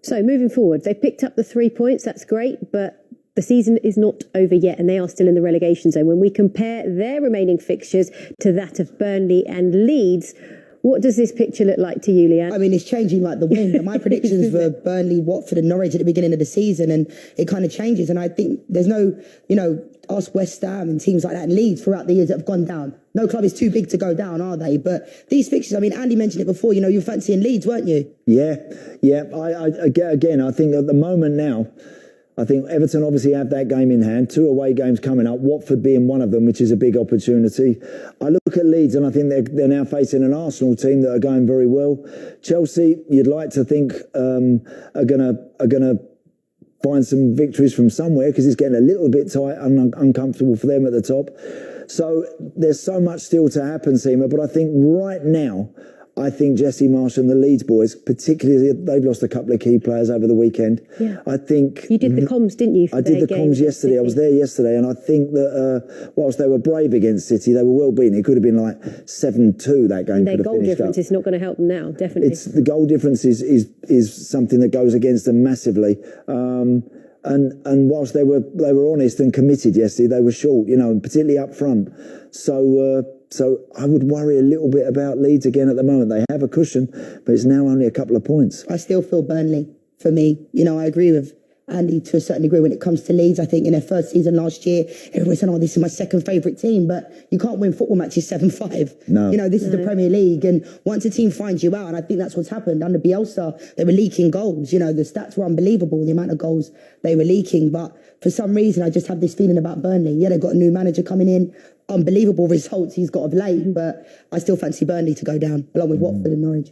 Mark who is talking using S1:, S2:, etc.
S1: So moving forward, they've picked up the 3 points. That's great, but the season is not over yet and they are still in the relegation zone. When we compare their remaining fixtures to that of Burnley and Leeds, what does this picture look like to you, Leanne?
S2: I mean, it's changing like the wind. My predictions were Burnley, Watford and Norwich at the beginning of the season, and it kind of changes. And I think there's no, us West Ham and teams like that and Leeds throughout the years that have gone down. No club is too big to go down, are they? But these fixtures, I mean, Andy mentioned it before, you were fancying Leeds, weren't you?
S3: Yeah. Again, I think at the moment now, I think Everton obviously have that game in hand. 2 away games coming up, Watford being one of them, which is a big opportunity. I look at Leeds and I think they're now facing an Arsenal team that are going very well. Chelsea, you'd like to think are gonna find some victories from somewhere because it's getting a little bit tight and uncomfortable for them at the top. So there's so much still to happen, Seema, but I think right now, I think Jesse Marsh and the Leeds boys, particularly, they've lost a couple of key players over the weekend.
S1: Yeah.
S3: I think...
S1: You did the comms, didn't you?
S3: I did the comms yesterday. I was there yesterday, and I think that whilst they were brave against City, they were well beaten. It could have been like 7-2, that game.
S1: And their goal difference is not going to help them now, definitely.
S3: The goal difference is something that goes against them massively. And whilst they were honest and committed yesterday, they were short, and particularly up front. So I would worry a little bit about Leeds again at the moment. They have a cushion, but it's now only a couple of points.
S2: I still feel Burnley for me. I agree with Andy to a certain degree when it comes to Leeds. I think in their first season last year, everybody said, this is my second favourite team, but you can't win football matches 7-5.
S3: No.
S2: This is the Premier League, and once a team finds you out, and I think that's what's happened under Bielsa, they were leaking goals. The stats were unbelievable, the amount of goals they were leaking, but for some reason, I just have this feeling about Burnley. Yeah, they've got a new manager coming in, unbelievable results he's got of late, but I still fancy Burnley to go down, along with Watford and Norwich.